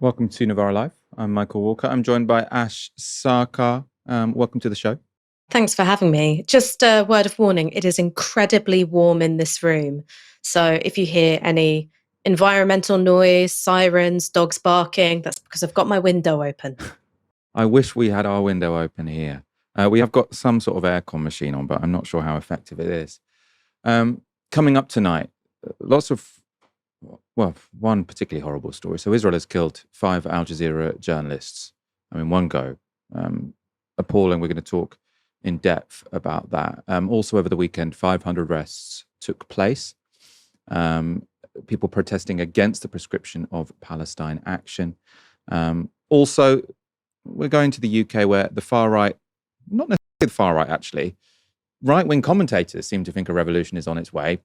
Welcome to Novara Live. I'm Michael Walker. I'm joined by Ash Sarkar. Welcome to the show. Thanks for having me. Just a word of warning, it is incredibly warm in this room. So if you hear any environmental noise, sirens, dogs barking, that's because I've got my window open. I wish we had our window open here. We have got some sort of aircon machine on, but I'm not sure how effective it is. Coming up tonight, one particularly horrible story. So Israel has killed 5 Al-Jazeera journalists. One go. Appalling. We're going to talk in depth about that. Also over the weekend, 500 arrests took place. People protesting against the prescription of Palestine Action. Also, we're going to the UK where the far right, not necessarily the far right actually, right-wing commentators seem to think a revolution is on its way.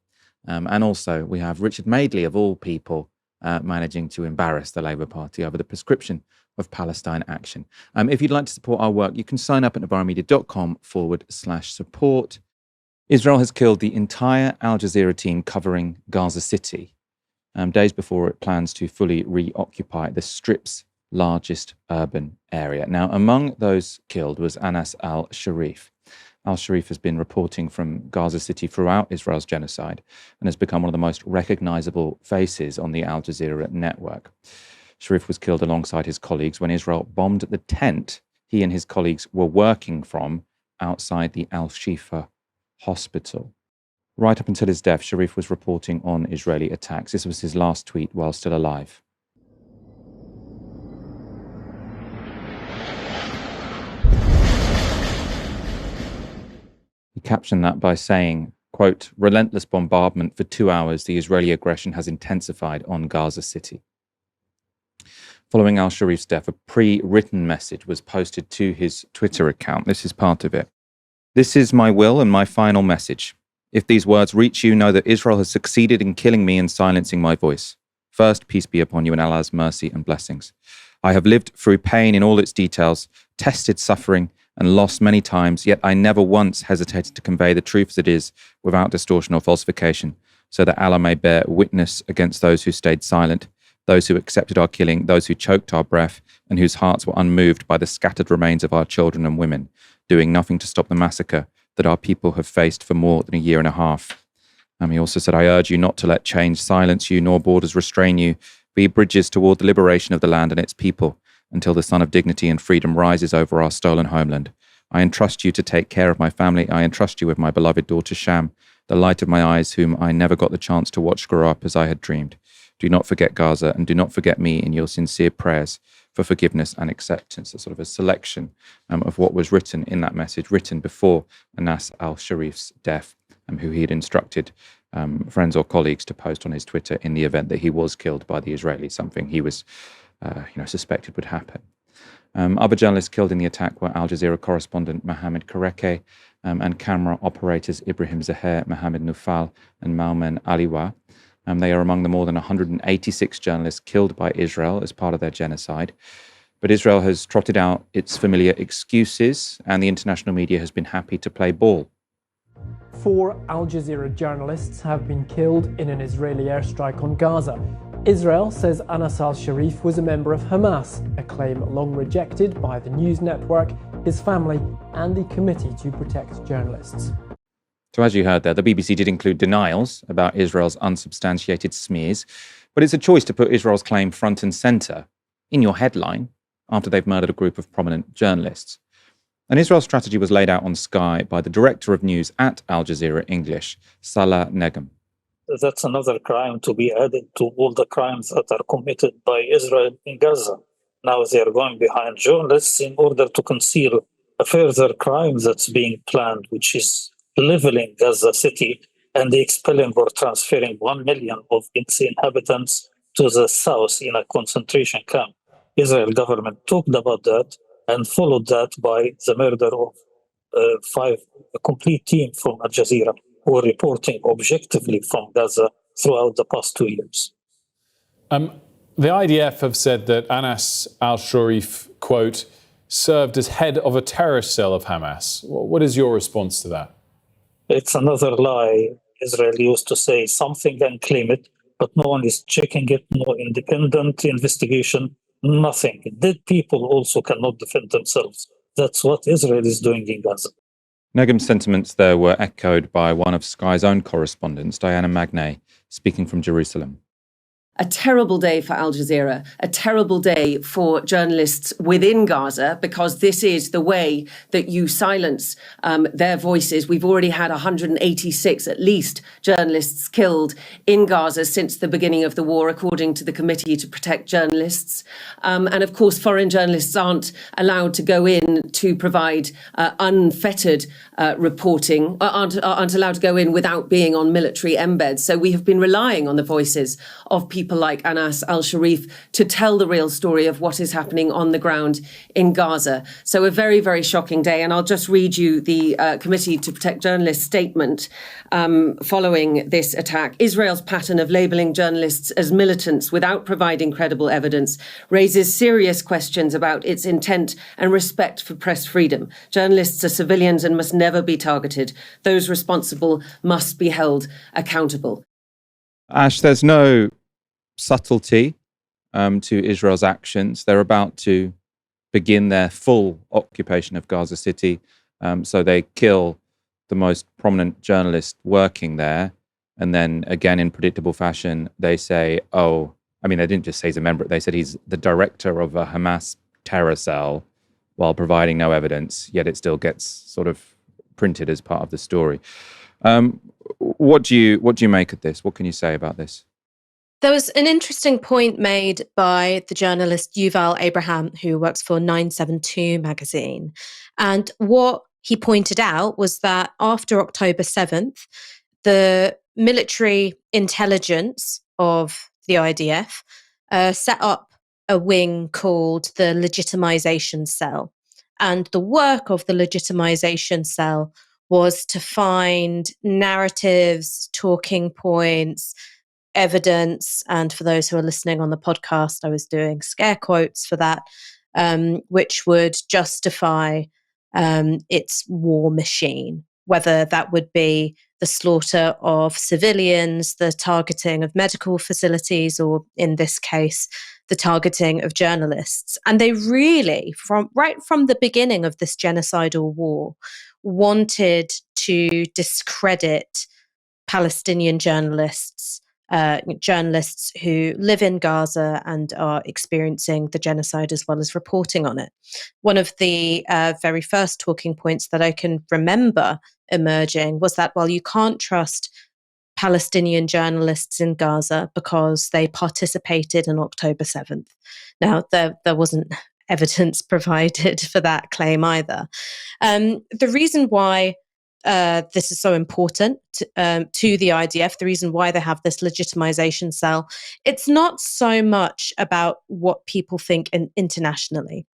And also we have Richard Madeley, of all people, managing to embarrass the Labour Party over the prescription of Palestine Action. If you'd like to support our work, you can sign up at novaramedia.com/support. Israel has killed the entire Al Jazeera team covering Gaza City, days before it plans to fully reoccupy the Strip's largest urban area. Now, among those killed was Anas Al-Sharif. Al-Sharif has been reporting from Gaza City throughout Israel's genocide and has become one of the most recognizable faces on the Al Jazeera network. Sharif was killed alongside his colleagues when Israel bombed the tent he and his colleagues were working from outside the Al-Shifa hospital. Right up until his death, Sharif was reporting on Israeli attacks. This was his last tweet while still alive. He captioned that by saying, quote, "Relentless bombardment for 2 hours, the Israeli aggression has intensified on Gaza City." Following Al-Sharif's death, a pre-written message was posted to his Twitter account. This is part of it. "This is my will and my final message. If these words reach you, know that Israel has succeeded in killing me and silencing my voice. First, peace be upon you and Allah's mercy and blessings. I have lived through pain in all its details, tested suffering, and lost many times, yet I never once hesitated to convey the truth as it is, without distortion or falsification, so that Allah may bear witness against those who stayed silent, those who accepted our killing, those who choked our breath, and whose hearts were unmoved by the scattered remains of our children and women, doing nothing to stop the massacre that our people have faced for more than a year and a half." He also said, "I urge you not to let change silence you, nor borders restrain you. Be bridges toward the liberation of the land and its people, until the sun of dignity and freedom rises over our stolen homeland. I entrust you to take care of my family. I entrust you with my beloved daughter Sham, the light of my eyes, whom I never got the chance to watch grow up as I had dreamed. Do not forget Gaza, and do not forget me in your sincere prayers for forgiveness and acceptance." A sort of a selection of what was written in that message, written before Anas Al-Sharif's death, who he had instructed friends or colleagues to post on his Twitter in the event that he was killed by the Israelis, something he was suspected would happen. Other journalists killed in the attack were Al Jazeera correspondent Mohammed Kareke and camera operators Ibrahim Zaher, Mohammed Nufal, and Malmen Aliwa. They are among the more than 186 journalists killed by Israel as part of their genocide. But Israel has trotted out its familiar excuses, and the international media has been happy to play ball. 4 Al Jazeera journalists have been killed in an Israeli airstrike on Gaza. Israel says Anas Al-Sharif was a member of Hamas, a claim long rejected by the news network, his family, and the Committee to Protect Journalists. So as you heard there, the BBC did include denials about Israel's unsubstantiated smears, but it's a choice to put Israel's claim front and centre in your headline after they've murdered a group of prominent journalists. And Israel's strategy was laid out on Sky by the director of news at Al Jazeera English, Salah Negm. That's another crime to be added to all the crimes that are committed by Israel in Gaza. Now they are going behind journalists in order to conceal a further crime that's being planned, which is leveling Gaza City and the expelling or transferring 1 million of its inhabitants to the south in a concentration camp. Israel government talked about that and followed that by the murder of a complete team from Al Jazeera who were reporting objectively from Gaza throughout the past 2 years. The IDF have said that Anas Al-Sharif, quote, served as head of a terrorist cell of Hamas. What is your response to that? It's another lie. Israel used to say something and claim it, but no one is checking it, no independent investigation, Nothing. Dead people also cannot defend themselves. That's what Israel is doing in Gaza. Negam's sentiments there were echoed by one of Sky's own correspondents, Diana Magnay, speaking from Jerusalem. A terrible day for Al-Jazeera, a terrible day for journalists within Gaza, because this is the way that you silence their voices. We've already had 186, at least, journalists killed in Gaza since the beginning of the war, according to the Committee to Protect Journalists. And of course, foreign journalists aren't allowed to go in to provide unfettered reporting, aren't allowed to go in without being on military embeds. So we have been relying on the voices of people like Anas Al-Sharif to tell the real story of what is happening on the ground in Gaza. So a very, very shocking day. And I'll just read you the Committee to Protect Journalists statement following this attack. Israel's pattern of labelling journalists as militants without providing credible evidence raises serious questions about its intent and respect for press freedom. Journalists are civilians and must never be targeted. Those responsible must be held accountable. Ash, there's no subtlety to Israel's actions. They're about to begin their full occupation of Gaza City. So they kill the most prominent journalist working there. And then again, in predictable fashion, they say, they didn't just say he's a member, they said he's the director of a Hamas terror cell, while providing no evidence, yet it still gets sort of printed as part of the story. What do you make of this? What can you say about this? There was an interesting point made by the journalist Yuval Abraham, who works for 972 magazine. And what he pointed out was that after October 7th, the military intelligence of the IDF set up a wing called the Legitimization Cell. And the work of the Legitimization Cell was to find narratives, talking points, evidence, and for those who are listening on the podcast, I was doing scare quotes for that, which would justify its war machine, whether that would be the slaughter of civilians, the targeting of medical facilities, or in this case, the targeting of journalists. And they really, right from the beginning of this genocidal war, wanted to discredit Palestinian journalists, journalists who live in Gaza and are experiencing the genocide as well as reporting on it. One of the very first talking points that I can remember emerging was that, well, you can't trust Palestinian journalists in Gaza because they participated in October 7th. Now, there wasn't evidence provided for that claim either. The reason why this is so important to the IDF, the reason why they have this legitimization cell, it's not so much about what people think internationally.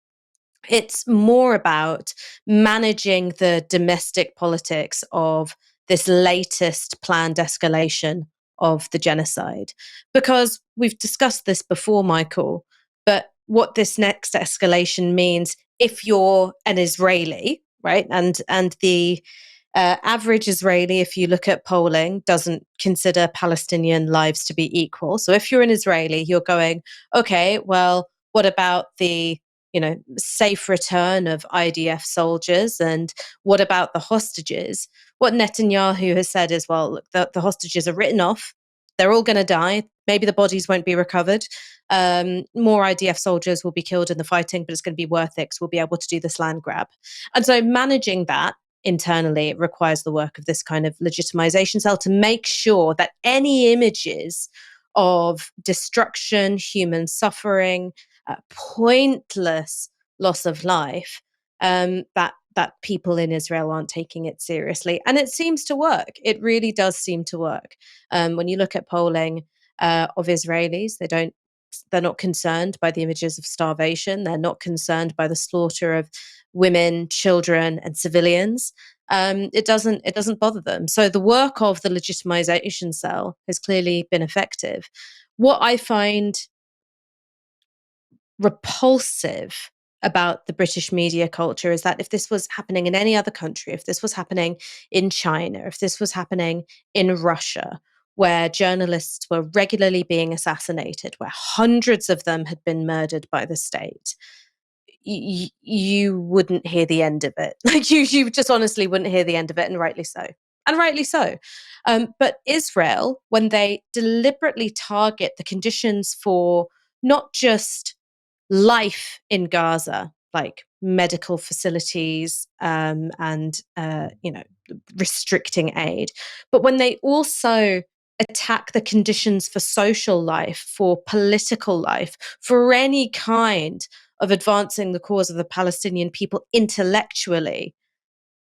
It's more about managing the domestic politics of this latest planned escalation of the genocide. Because we've discussed this before, Michael, but what this next escalation means, if you're an Israeli, right, and the average Israeli, if you look at polling, doesn't consider Palestinian lives to be equal. So if you're an Israeli, you're going, okay, well, what about the safe return of IDF soldiers? And what about the hostages? What Netanyahu has said is, well, look, the hostages are written off. They're all going to die. Maybe the bodies won't be recovered. More IDF soldiers will be killed in the fighting, but it's going to be worth it because we'll be able to do this land grab. And so managing that internally requires the work of this kind of legitimization cell to make sure that any images of destruction, human suffering, pointless loss of life, that people in Israel aren't taking it seriously. And it seems to work. It really does seem to work. When you look at polling of Israelis, they're not concerned by the images of starvation. They're not concerned by the slaughter of women, children, and civilians. It doesn't bother them. So the work of the legitimization cell has clearly been effective. What I find repulsive about the British media culture is that if this was happening in any other country, if this was happening in China, if this was happening in Russia, where journalists were regularly being assassinated, where hundreds of them had been murdered by the state, you wouldn't hear the end of it. Like you just honestly wouldn't hear the end of it, and rightly so. And rightly so. But Israel, when they deliberately target the conditions for not just life in Gaza, like medical facilities and restricting aid, but when they also attack the conditions for social life, for political life, for any kind of advancing the cause of the Palestinian people intellectually,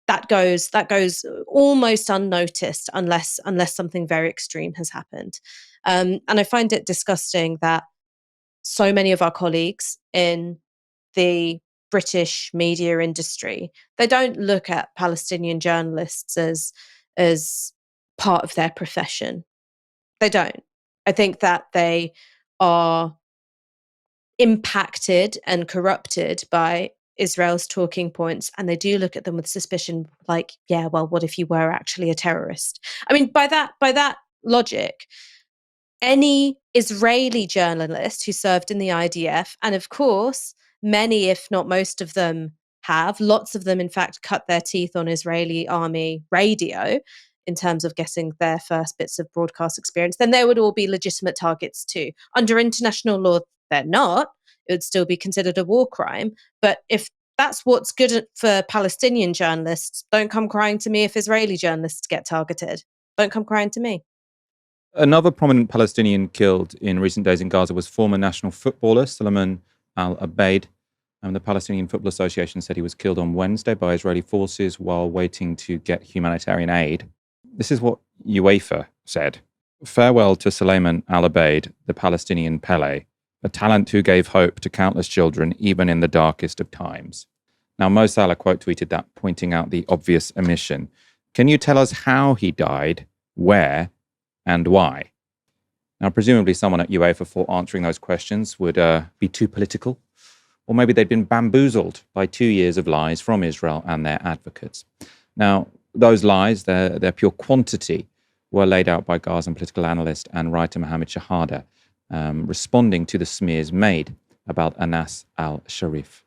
that goes almost unnoticed unless something very extreme has happened. And I find it disgusting that so many of our colleagues in the British media industry, they don't look at Palestinian journalists as part of their profession. They don't. I think that they are impacted and corrupted by Israel's talking points, and they do look at them with suspicion, like, yeah, well, what if you were actually a terrorist? I mean, by that logic, any Israeli journalist who served in the IDF, and of course, many, if not most of them, lots of them, in fact, cut their teeth on Israeli army radio in terms of getting their first bits of broadcast experience, then they would all be legitimate targets too. Under international law, they're not. It would still be considered a war crime. But if that's what's good for Palestinian journalists, don't come crying to me if Israeli journalists get targeted. Don't come crying to me. Another prominent Palestinian killed in recent days in Gaza was former national footballer Salman Al-Abaid. The Palestinian Football Association said he was killed on Wednesday by Israeli forces while waiting to get humanitarian aid. This is what UEFA said. Farewell to Salman Al-Abaid, the Palestinian Pele, a talent who gave hope to countless children even in the darkest of times. Now, Mo Salah quote tweeted that, pointing out the obvious omission. Can you tell us how he died, where, and why? Now, presumably someone at UEFA thought answering those questions would be too political, or maybe they'd been bamboozled by 2 years of lies from Israel and their advocates. Now, those lies, their pure quantity, were laid out by Gazan political analyst and writer Mohammed Shahada, responding to the smears made about Anas Al-Sharif.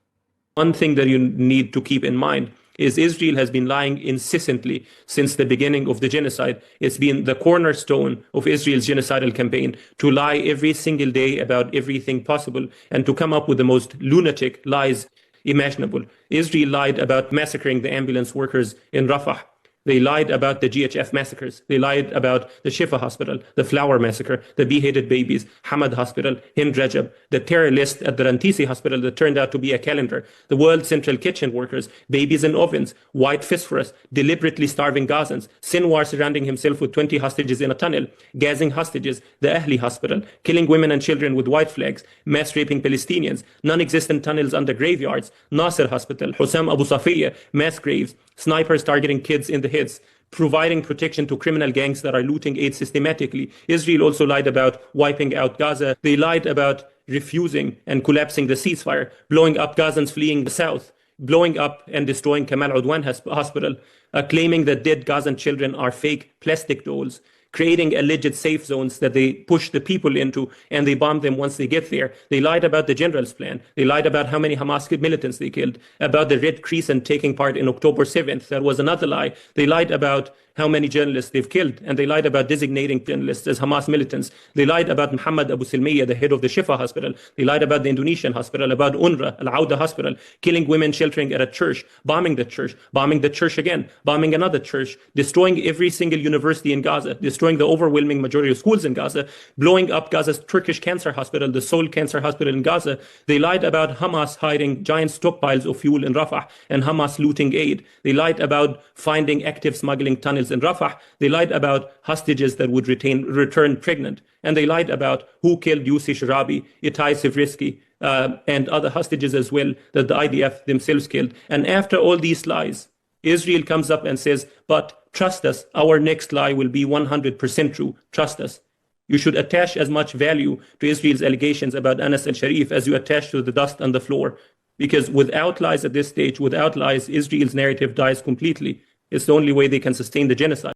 One thing that you need to keep in mind is Israel has been lying incessantly since the beginning of the genocide. It's been the cornerstone of Israel's genocidal campaign to lie every single day about everything possible and to come up with the most lunatic lies imaginable. Israel lied about massacring the ambulance workers in Rafah. They lied about the GHF massacres. They lied about the Shifa Hospital, the Flower Massacre, the beheaded babies, Hamad Hospital, Hind Rajab, the terror list at the Rantisi Hospital that turned out to be a calendar, the World Central Kitchen workers, babies in ovens, white phosphorus, deliberately starving Gazans, Sinwar surrounding himself with 20 hostages in a tunnel, gassing hostages, the Ahli Hospital, killing women and children with white flags, mass raping Palestinians, non-existent tunnels under graveyards, Nasser Hospital, Hussam Abu Safiya, mass graves, snipers targeting kids in the heads, providing protection to criminal gangs that are looting aid systematically. Israel also lied about wiping out Gaza. They lied about refusing and collapsing the ceasefire, blowing up Gazans fleeing the south, blowing up and destroying Kamal Udwan Hospital, claiming that dead Gazan children are fake plastic dolls, creating alleged safe zones that they push the people into and they bomb them once they get there. They lied about the general's plan. They lied about how many Hamas militants they killed, about the Red Crescent taking part in October 7th. That was another lie. They lied about how many journalists they've killed, and they lied about designating journalists as Hamas militants. They lied about Muhammad Abu Silmiya, the head of the Shifa Hospital. They lied about the Indonesian hospital, about UNRWA, Al-Auda Hospital, killing women sheltering at a church, bombing the church again, bombing another church, destroying every single university in Gaza, destroying the overwhelming majority of schools in Gaza, blowing up Gaza's Turkish cancer hospital, the sole cancer hospital in Gaza. They lied about Hamas hiding giant stockpiles of fuel in Rafah and Hamas looting aid. They lied about finding active smuggling tunnels in Rafah. They lied about hostages that would return pregnant. And they lied about who killed Yussi Sharabi, Itai Sivrisky, and other hostages as well that the IDF themselves killed. And after all these lies, Israel comes up and says, but trust us, our next lie will be 100% true. Trust us. You should attach as much value to Israel's allegations about Anas al-Sharif as you attach to the dust on the floor. Because without lies at this stage, without lies, Israel's narrative dies completely. It's the only way they can sustain the genocide.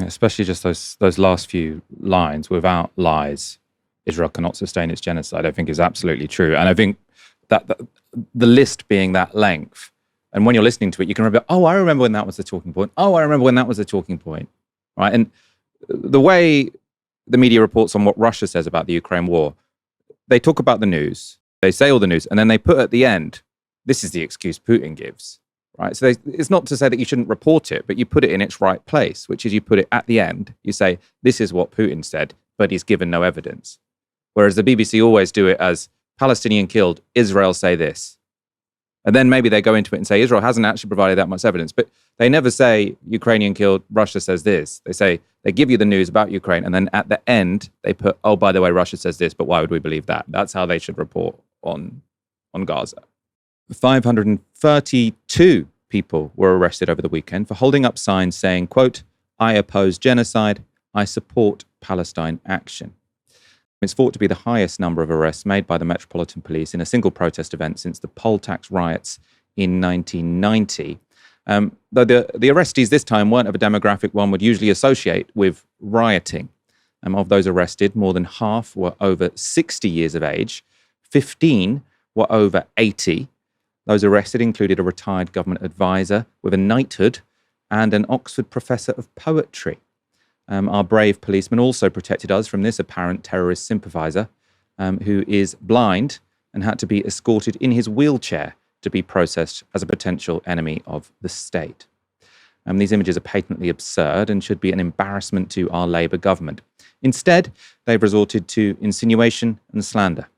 Especially just those last few lines, without lies, Israel cannot sustain its genocide, I think is absolutely true. And I think that the list being that length, and when you're listening to it, you can remember, oh, I remember when that was the talking point. Oh, I remember when that was the talking point, right? And the way the media reports on what Russia says about the Ukraine war, they talk about the news, they say all the news, and then they put at the end, this is the excuse Putin gives, right? So it's not to say that you shouldn't report it, but you put it in its right place, which is you put it at the end. You say, this is what Putin said, but he's given no evidence. Whereas the BBC always do it as Palestinian killed, Israel say this. And then maybe they go into it and say Israel hasn't actually provided that much evidence, but they never say Ukrainian killed, Russia says this. They give you the news about Ukraine, and then at the end they put, oh, by the way, Russia says this, but why would we believe that? That's how they should report on Gaza. 532 people were arrested over the weekend for holding up signs saying, quote, I oppose genocide, I support Palestine Action. It's thought to be the highest number of arrests made by the Metropolitan Police in a single protest event since the poll tax riots in 1990. Though the arrestees this time weren't of a demographic one would usually associate with rioting. Of those arrested, more than half were over 60 years of age, 15 were over 80. Those arrested included a retired government advisor with a knighthood and an Oxford professor of poetry. Our brave policeman also protected us from this apparent terrorist sympathiser who is blind and had to be escorted in his wheelchair to be processed as a potential enemy of the state. These images are patently absurd and should be an embarrassment to our Labour government. Instead, they've resorted to insinuation and slander.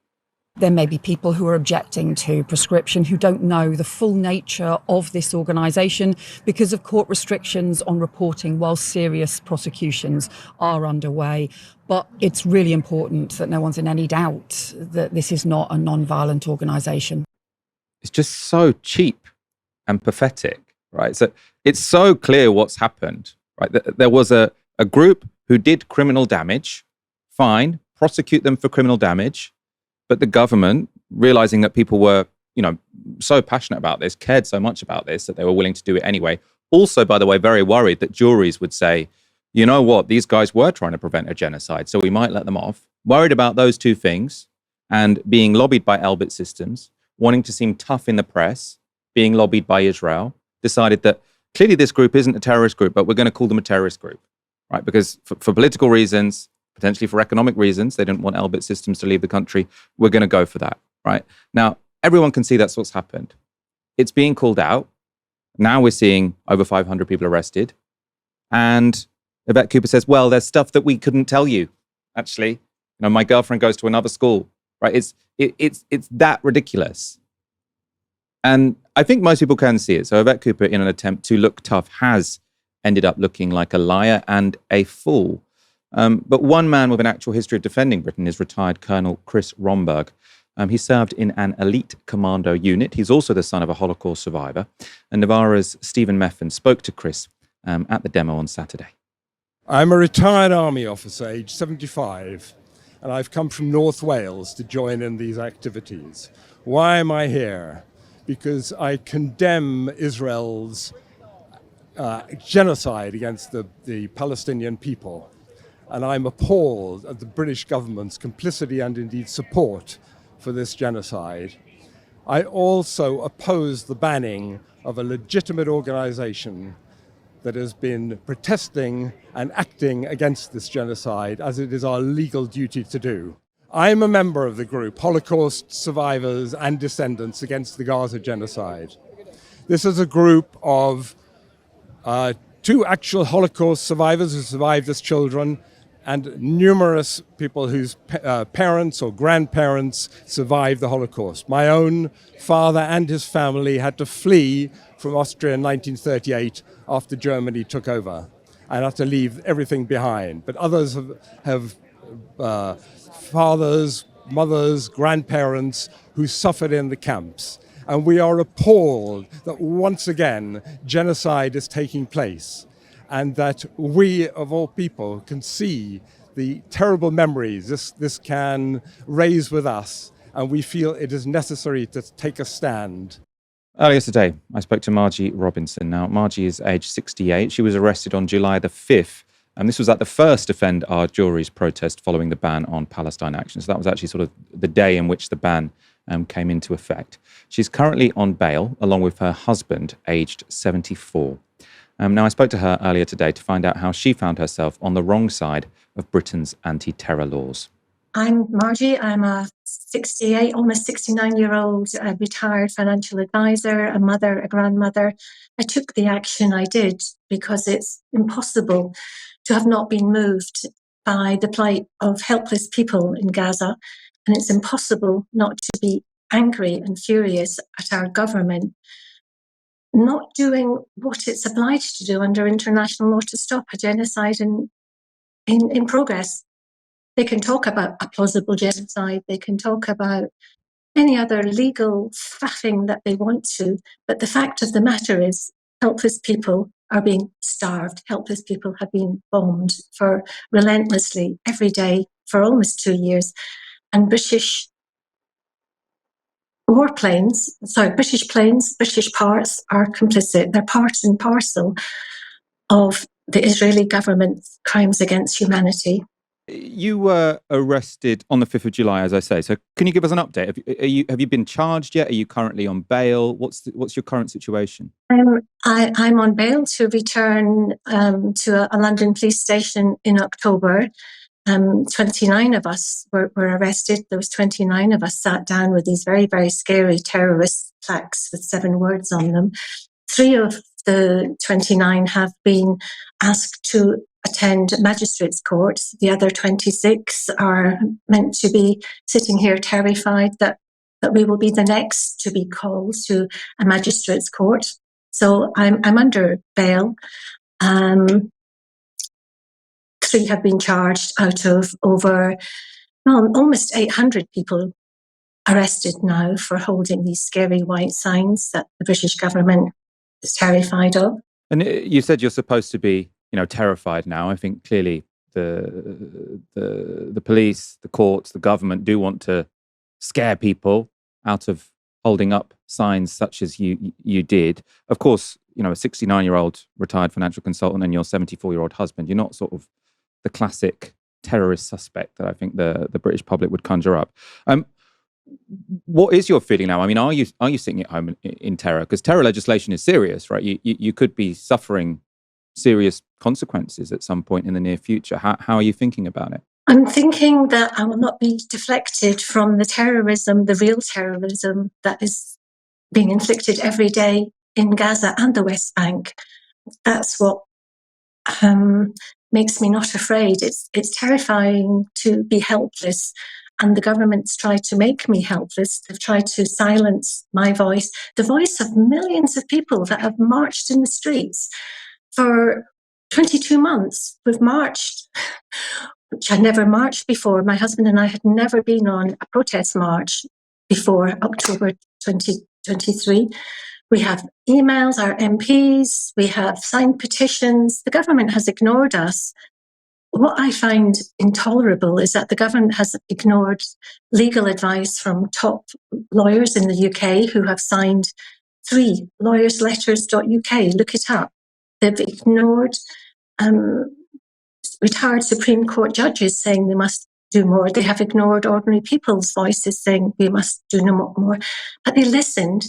There may be people who are objecting to prescription who don't know the full nature of this organisation because of court restrictions on reporting while serious prosecutions are underway. But it's really important that no one's in any doubt that this is not a non-violent organisation. It's just so cheap and pathetic, right? So it's so clear what's happened, right? There was a group who did criminal damage, fine, prosecute them for criminal damage. But the government, realizing that people were, so passionate about this, cared so much about this that they were willing to do it anyway. Also, by the way, very worried that juries would say, you know what, these guys were trying to prevent a genocide, so we might let them off. Worried about those two things and being lobbied by Elbit Systems, wanting to seem tough in the press, being lobbied by Israel, decided that clearly this group isn't a terrorist group, but we're going to call them a terrorist group, right? Because for political reasons, potentially for economic reasons, they didn't want Elbit Systems to leave the country. We're going to go for that, right? Now, everyone can see that's what's happened. It's being called out. Now we're seeing over 500 people arrested. And Yvette Cooper says, well, there's stuff that we couldn't tell you, actually. My girlfriend goes to another school, right? It's that ridiculous. And I think most people can see it. So Yvette Cooper, in an attempt to look tough, has ended up looking like a liar and a fool. But one man with an actual history of defending Britain is retired Colonel Chris Romberg. He served in an elite commando unit. He's also the son of a Holocaust survivor. And Novara's Stephen Meffin spoke to Chris at the demo on Saturday. I'm a retired army officer, aged 75, and I've come from North Wales to join in these activities. Why am I here? Because I condemn Israel's genocide against the Palestinian people. And I'm appalled at the British government's complicity and indeed support for this genocide. I also oppose the banning of a legitimate organization that has been protesting and acting against this genocide, as it is our legal duty to do. I'm a member of the group Holocaust Survivors and Descendants Against the Gaza Genocide. This is a group of two actual Holocaust survivors who survived as children, and numerous people whose parents or grandparents survived the Holocaust. My own father and his family had to flee from Austria in 1938 after Germany took over and had to leave everything behind. But others have fathers, mothers, grandparents who suffered in the camps. And we are appalled that once again genocide is taking place, and that we, of all people, can see the terrible memories this can raise with us, and we feel it is necessary to take a stand. Earlier today, I spoke to Marji Robinson. Now, Marji is aged 68. She was arrested on July the 5th And this was at the first Defend Our Juries protest following the ban on Palestine Action. So that was actually sort of the day in which the ban came into effect. She's currently on bail, along with her husband, aged 74. Now, I spoke to her earlier today to find out how she found herself on the wrong side of Britain's anti-terror laws. I'm Marji. I'm a 68, almost 69-year-old retired financial advisor, a mother, a grandmother. I took the action I did because it's impossible to have not been moved by the plight of helpless people in Gaza. And it's impossible not to be angry and furious at our government not doing what it's obliged to do under international law to stop a genocide in progress. They can talk about a plausible genocide. They can talk about any other legal faffing that they want to. But the fact of the matter is, helpless people are being starved. Helpless people have been bombed for relentlessly every day for almost 2 years. And British planes, British parts are complicit. They're part and parcel of the Israeli government's crimes against humanity. You were arrested on the 5th of July, as I say. So can you give us an update? Have you been charged yet? Are you currently on bail? What's your current situation? I'm on bail to return to a London police station in October. 29 of us were arrested. There was 29 of us sat down with these very, very scary terrorist plaques with 7 words on them. 3 of the 29 have been asked to attend magistrates' court. The other 26 are meant to be sitting here terrified that we will be the next to be called to a magistrates' court. So I'm under bail. 3 have been charged out of over almost 800 people arrested now for holding these scary white signs that the British government is terrified of. And you said you're supposed to be, terrified now. I think clearly the police, the courts, the government do want to scare people out of holding up signs such as you did. Of course, a 69-year-old retired financial consultant and your 74-year-old husband, you're not sort of the classic terrorist suspect that I think the British public would conjure up. What is your feeling now? I mean, are you sitting at home in terror? Because terror legislation is serious, right? You could be suffering serious consequences at some point in the near future. How are you thinking about it? I'm thinking that I will not be deflected from the terrorism, the real terrorism that is being inflicted every day in Gaza and the West Bank. That's what makes me not afraid. It's terrifying to be helpless, and the government's tried to make me helpless. They've tried to silence my voice, the voice of millions of people that have marched in the streets for 22 months. We've marched, which I'd never marched before. My husband and I had never been on a protest march before October 2023. We have emails, our MPs, we have signed petitions. The government has ignored us. What I find intolerable is that the government has ignored legal advice from top lawyers in the UK who have signed 3 lawyer'sletters.uk. Look it up. They've ignored retired Supreme Court judges saying they must do more. They have ignored ordinary people's voices saying we must do no more. But they listened.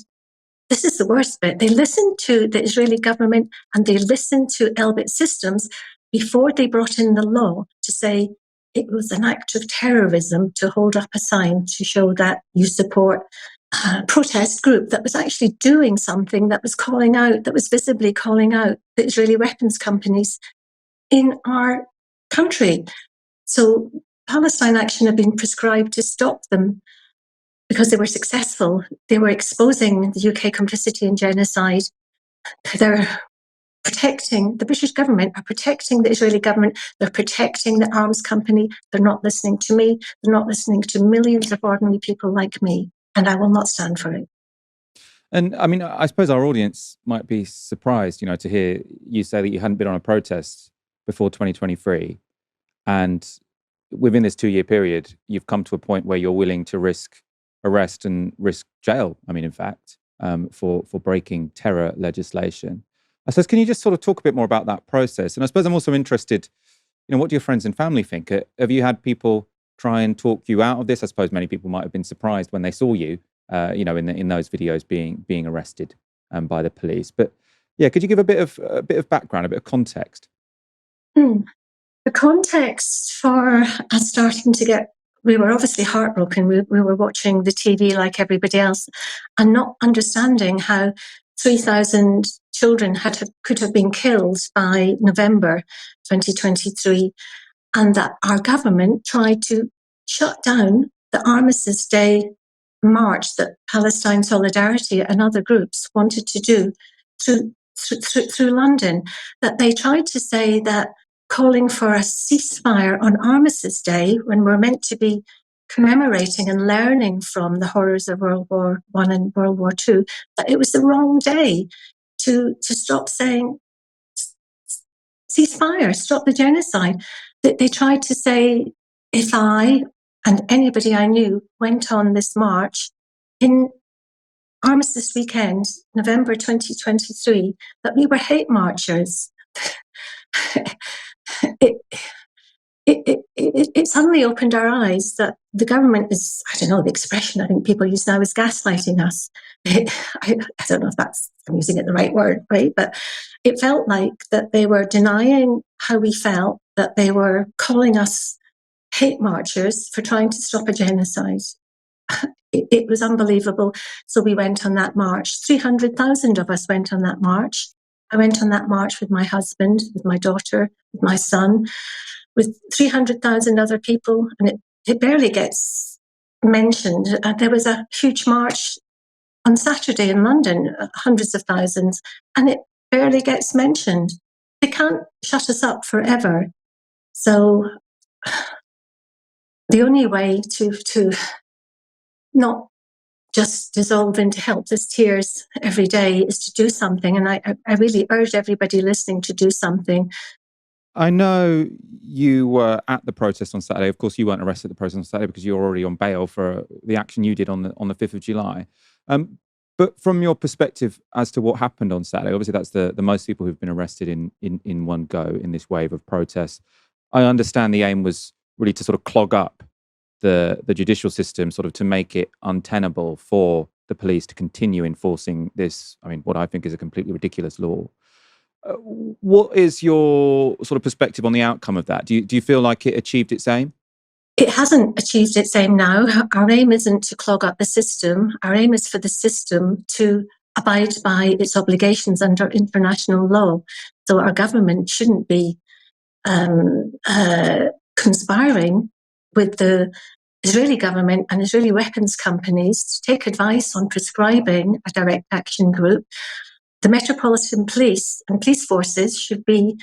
This is the worst bit. They listened to the Israeli government and they listened to Elbit Systems before they brought in the law to say it was an act of terrorism to hold up a sign to show that you support a protest group that was actually doing something, that was calling out, that was visibly calling out the Israeli weapons companies in our country. So Palestine Action have been prescribed to stop them because they were successful. They were exposing the UK complicity in genocide. They're protecting, the British government are protecting the Israeli government. They're protecting the arms company. They're not listening to me. They're not listening to millions of ordinary people like me. And I will not stand for it. And I mean, I suppose our audience might be surprised, to hear you say that you hadn't been on a protest before 2023. And within this 2-year period, you've come to a point where you're willing to risk arrest and risk jail. I mean, in fact, for breaking terror legislation. I suppose, can you just sort of talk a bit more about that process? And I suppose I'm also interested, what do your friends and family think? Have you had people try and talk you out of this? I suppose many people might have been surprised when they saw you, in those videos being arrested by the police. But yeah, could you give a bit of background, a bit of context? The context for us starting to get, we were obviously heartbroken. We were watching the TV like everybody else and not understanding how 3,000 children could have been killed by November 2023, and that our government tried to shut down the Armistice Day march that Palestine Solidarity and other groups wanted to do through London, that they tried to say that calling for a ceasefire on Armistice Day, when we're meant to be commemorating and learning from the horrors of World War I and World War II, that it was the wrong day to stop saying ceasefire, stop the genocide. They tried to say, if I and anybody I knew went on this march in Armistice weekend, November 2023, that we were hate marchers. It suddenly opened our eyes that the government is, I don't know, the expression I think people use now is gaslighting us. I don't know if I'm using it the right word, right? But it felt like that they were denying how we felt, that they were calling us hate marchers for trying to stop a genocide. It was unbelievable. So we went on that march. 300,000 of us went on that march. I went on that march with my husband, with my daughter, with my son, with 300,000 other people, and it barely gets mentioned. There was a huge march on Saturday in London, hundreds of thousands, and it barely gets mentioned. They can't shut us up forever. So the only way to not just dissolve into helpless tears every day is to do something. And I really urge everybody listening to do something. I know you were at the protest on Saturday. Of course, you weren't arrested at the protest on Saturday because you were already on bail for the action you did on the 5th of July. But from your perspective as to what happened on Saturday, obviously that's the most people who've been arrested in one go in this wave of protests. I understand the aim was really to sort of clog up the judicial system, sort of to make it untenable for the police to continue enforcing this, what I think is a completely ridiculous law. What is your sort of perspective on the outcome of that? Do you feel like it achieved its aim? It hasn't achieved its aim now. Our aim isn't to clog up the system. Our aim is for the system to abide by its obligations under international law. So our government shouldn't be conspiring with the Israeli government and Israeli weapons companies to take advice on prescribing a direct action group. The Metropolitan Police and police forces should be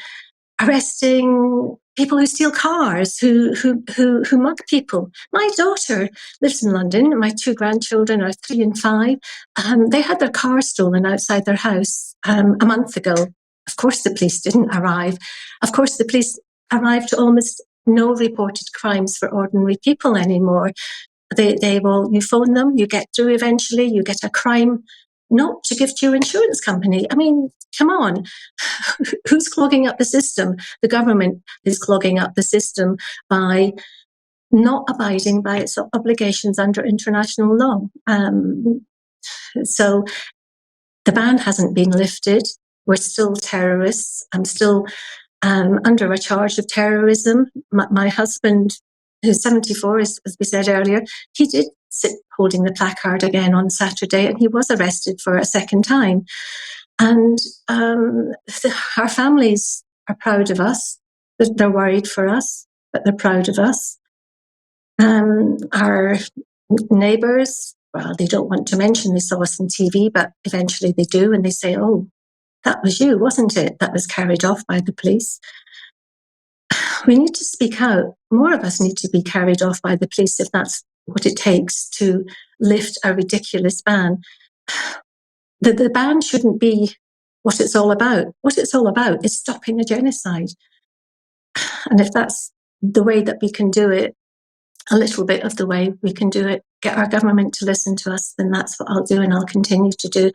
arresting people who steal cars, who mug people. My daughter lives in London. My 2 grandchildren are 3 and 5. They had their car stolen outside their house a month ago. Of course, the police didn't arrive. Of course, the police arrived to almost no reported crimes for ordinary people anymore. They will, you phone them, you get through eventually, you get a crime note to give to your insurance company. Come on. Who's clogging up the system? The government is clogging up the system by not abiding by its obligations under international law. So the ban hasn't been lifted. We're still terrorists. I'm still under a charge of terrorism. My husband, who's 74, as we said earlier, he did sit holding the placard again on Saturday, and he was arrested for a second time. And our families are proud of us. They're worried for us, but they're proud of us. Our neighbours, well, they don't want to mention they saw us on TV, but eventually they do, and they say, oh, that was you, wasn't it? That was carried off by the police. We need to speak out. More of us need to be carried off by the police if that's what it takes to lift a ridiculous ban. The ban shouldn't be what it's all about. What it's all about is stopping a genocide. And if that's the way that we can do it, a little bit of the way we can do it, get our government to listen to us, then that's what I'll do and I'll continue to do.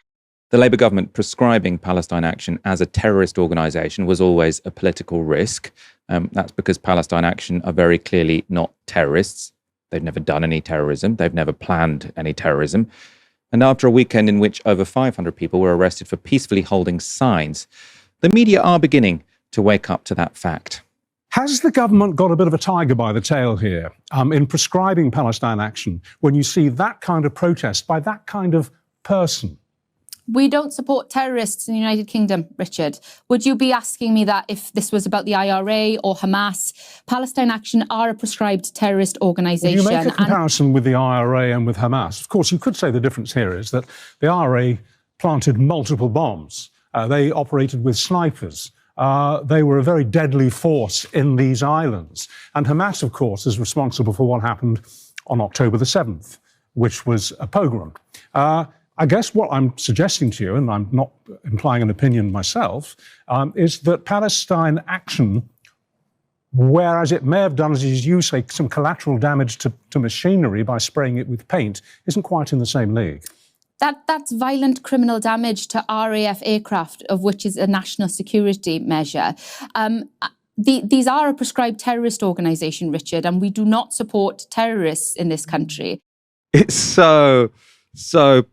The Labour government prescribing Palestine Action as a terrorist organisation was always a political risk. That's because Palestine Action are very clearly not terrorists. They've never done any terrorism. They've never planned any terrorism. And after a weekend in which over 500 people were arrested for peacefully holding signs, the media are beginning to wake up to that fact. Has the government got a bit of a tiger by the tail here in prescribing Palestine Action when you see that kind of protest by that kind of person? We don't support terrorists in the United Kingdom, Richard. Would you be asking me that if this was about the IRA or Hamas? Palestine Action are a prescribed terrorist organisation. Well, you make a comparison with the IRA and with Hamas. Of course, you could say the difference here is that the IRA planted multiple bombs. They operated with snipers. They were a very deadly force in these islands. And Hamas, of course, is responsible for what happened on October the 7th, which was a pogrom. I guess what I'm suggesting to you, and I'm not implying an opinion myself, is that Palestine Action, whereas it may have done, as you say, some collateral damage to machinery by spraying it with paint, isn't quite in the same league. That's violent criminal damage to RAF aircraft, of which is a national security measure. These are a prescribed terrorist organisation, Richard, and we do not support terrorists in this country. It's so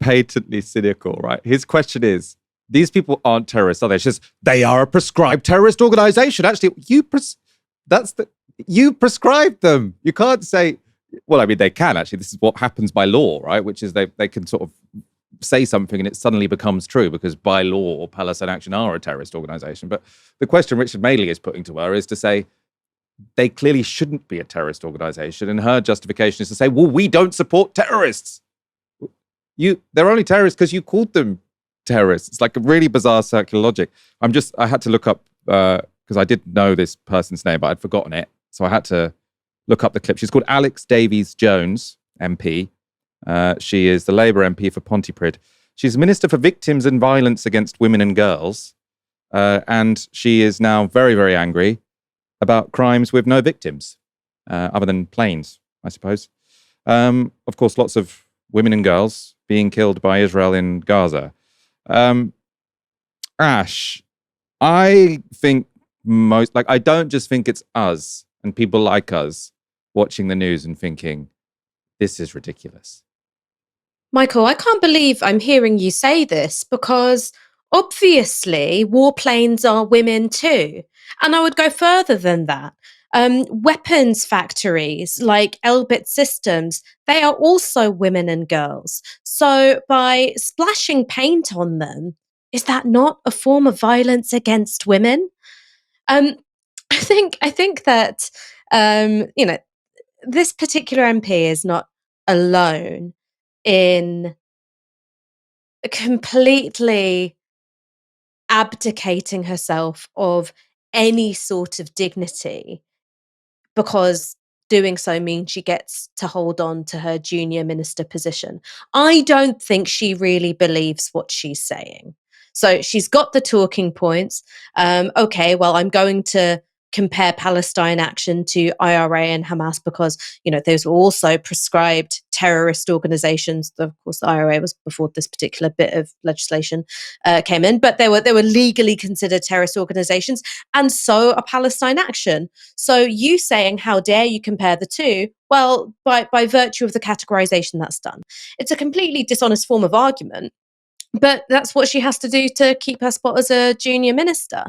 patently cynical, right? His question is, these people aren't terrorists, are they? She says, they are a prescribed terrorist organisation. Actually, you prescribed them. You can't say, well, I mean, they can actually. This is what happens by law, right? Which is they can sort of say something and it suddenly becomes true because by law, Palestine Action are a terrorist organisation. But the question Richard Madeley is putting to her is to say, they clearly shouldn't be a terrorist organisation. And her justification is to say, well, we don't support terrorists. They're only terrorists because you called them terrorists. It's like a really bizarre circular logic. I had to look up, because I did know this person's name, but I'd forgotten it. So I had to look up the clip. She's called Alex Davies-Jones, MP. She is the Labour MP for Pontypridd. She's Minister for Victims and Violence Against Women and Girls. And she is now very, very angry about crimes with no victims, other than planes, I suppose. Of course, lots of women and girls being killed by Israel in Gaza. Ash, I think I don't just think it's us and people like us watching the news and thinking, this is ridiculous. Michael, I can't believe I'm hearing you say this because obviously warplanes are women too. And I would go further than that. Weapons factories like Elbit Systems, they are also women and girls. So by splashing paint on them, is that not a form of violence against women? I think that this particular MP is not alone in completely abdicating herself of any sort of dignity, because doing so means she gets to hold on to her junior minister position. I don't think she really believes what she's saying. So she's got the talking points. Okay, well, I'm going to compare Palestine Action to IRA and Hamas because, those were also prescribed terrorist organizations. Of course, the IRA was before this particular bit of legislation came in, but they were legally considered terrorist organizations, and so are Palestine Action. So you saying, how dare you compare the two? Well, by virtue of the categorization that's done. It's a completely dishonest form of argument. But that's what she has to do to keep her spot as a junior minister.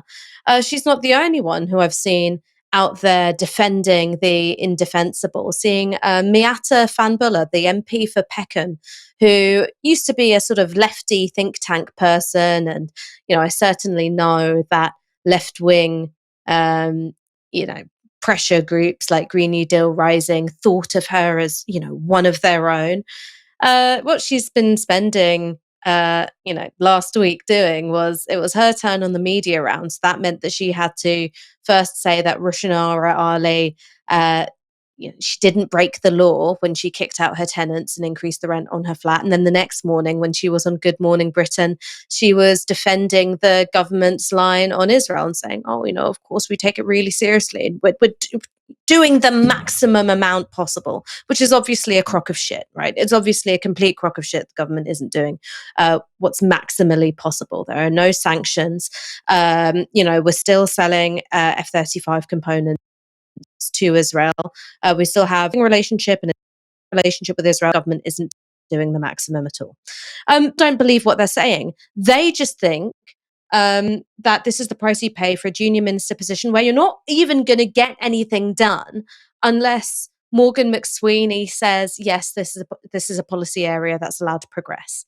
She's not the only one who I've seen out there defending the indefensible. Seeing Miata Fanbuller, the MP for Peckham, who used to be a sort of lefty think tank person. And, I certainly know that left-wing, pressure groups like Green New Deal Rising thought of her as, one of their own. What she's been spending last week doing it was her turn on the media rounds. That meant that she had to first say that Rushanara Ali she didn't break the law when she kicked out her tenants and increased the rent on her flat. And then the next morning, when she was on Good Morning Britain, she was defending the government's line on Israel and saying, oh, of course we take it really seriously. We're doing the maximum amount possible, which is obviously a crock of shit, right? It's obviously a complete crock of shit. The government isn't doing what's maximally possible. There are no sanctions. We're still selling F-35 components to Israel. We still have a relationship with Israel. The government isn't doing the maximum at all. Don't believe what they're saying. They just think that this is the price you pay for a junior minister position where you're not even going to get anything done unless Morgan McSweeney says, yes, this is a policy area that's allowed to progress.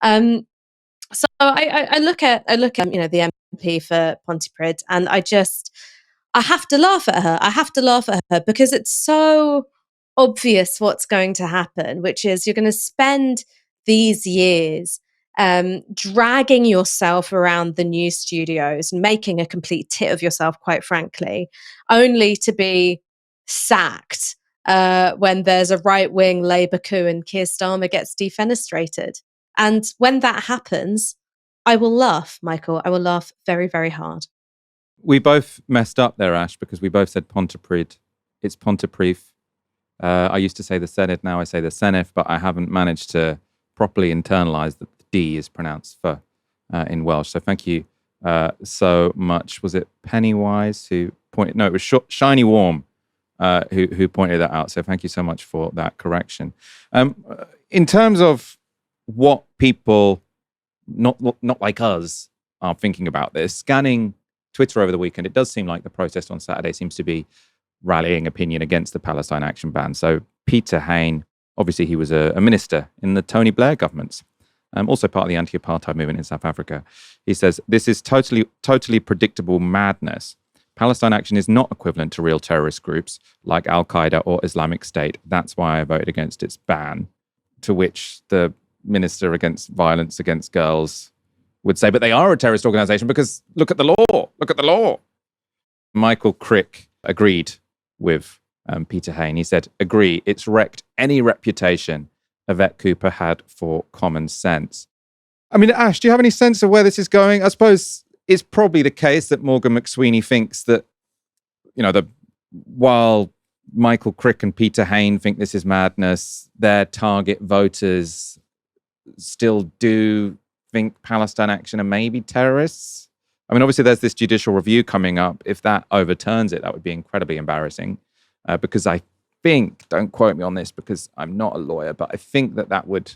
So I look at the MP for Pontypridd, and I have to laugh at her. I have to laugh at her because it's so obvious what's going to happen, which is you're going to spend these years dragging yourself around the news studios and making a complete tit of yourself, quite frankly, only to be sacked when there's a right-wing Labour coup and Keir Starmer gets defenestrated. And when that happens, I will laugh, Michael. I will laugh very, very hard. We both messed up there, Ash, because we both said Pontypridd. It's Pontypridd. I used to say the Senedd, now I say the Senedd, but I haven't managed to properly internalise that the D is pronounced for in Welsh. So thank you so much. Was it Pennywise who pointed? No, it was Shiny Warm who pointed that out. So thank you so much for that correction. In terms of what people, not like us, are thinking about this, scanning Twitter over the weekend, it does seem like the protest on Saturday seems to be rallying opinion against the Palestine Action ban. So Peter Hain, obviously he was a minister in the Tony Blair governments, also part of the anti-apartheid movement in South Africa. He says, this is totally predictable madness. Palestine Action is not equivalent to real terrorist groups like Al-Qaeda or Islamic State. That's why I voted against its ban. To which the minister against violence against girls would say, but they are a terrorist organization because look at the law. Look at the law. Michael Crick agreed with Peter Hain. He said, agree, it's wrecked any reputation Yvette Cooper had for common sense. I mean, Ash, do you have any sense of where this is going? I suppose it's probably the case that Morgan McSweeney thinks that, while Michael Crick and Peter Hain think this is madness, their target voters still do think Palestine Action are maybe terrorists. I mean, obviously there's this judicial review coming up. If that overturns it, that would be incredibly embarrassing because I think, don't quote me on this because I'm not a lawyer, but I think that would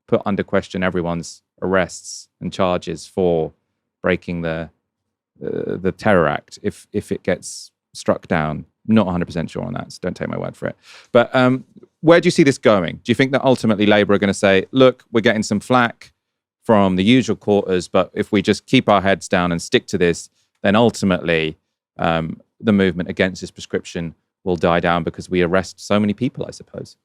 put under question everyone's arrests and charges for breaking the Terror Act if it gets struck down. Not 100% sure on that, so don't take my word for it. But where do you see this going? Do you think that ultimately Labour are going to say, look, we're getting some flack from the usual quarters, but if we just keep our heads down and stick to this, then ultimately the movement against this prescription will die down because we arrest so many people, I suppose?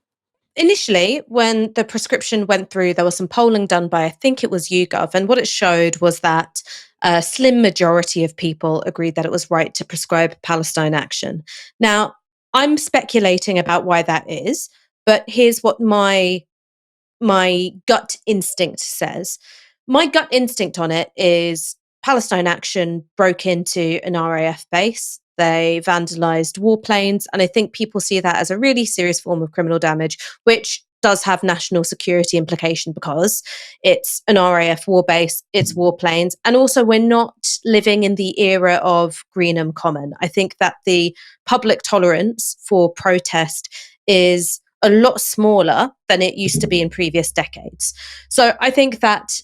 Initially, when the prescription went through, there was some polling done by, I think it was YouGov, and what it showed was that a slim majority of people agreed that it was right to prescribe Palestine Action. Now, I'm speculating about why that is, but here's what my gut instinct says. My gut instinct on it is Palestine Action broke into an RAF base. They vandalized warplanes, and I think people see that as a really serious form of criminal damage, which does have national security implication because it's an RAF war base, it's warplanes, and also we're not living in the era of Greenham Common. I think that the public tolerance for protest is a lot smaller than it used to be in previous decades. So I think that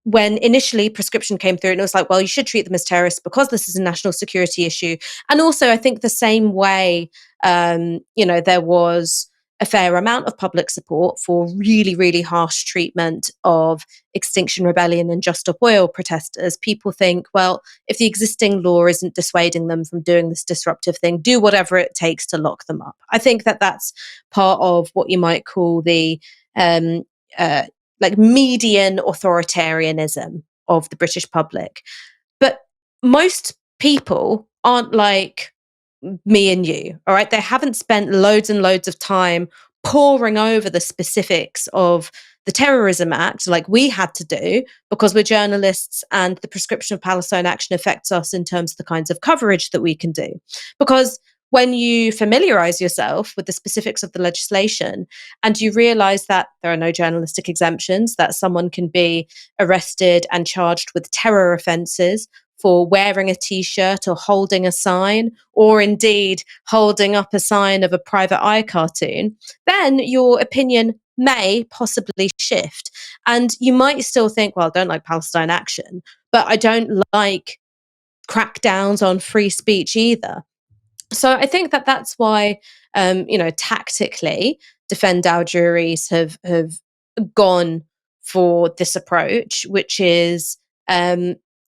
when initially prescription came through, and it was like, well, you should treat them as terrorists because this is a national security issue. And also, I think the same way, there was a fair amount of public support for really, really harsh treatment of Extinction Rebellion and Just Stop Oil protesters. People think, well, if the existing law isn't dissuading them from doing this disruptive thing, do whatever it takes to lock them up. I think that that's part of what you might call the median authoritarianism of the British public. But most people aren't like me and you, all right? They haven't spent loads and loads of time poring over the specifics of the Terrorism Act like we had to do because we're journalists and the prescription of Palestine Action affects us in terms of the kinds of coverage that we can do. Because when you familiarize yourself with the specifics of the legislation and you realize that there are no journalistic exemptions, that someone can be arrested and charged with terror offenses for wearing a T-shirt or holding a sign, or indeed holding up a sign of a private eye cartoon, then your opinion may possibly shift. And you might still think, well, I don't like Palestine Action, but I don't like crackdowns on free speech either. So I think that that's why, tactically, Defend Our Juries have gone for this approach, which is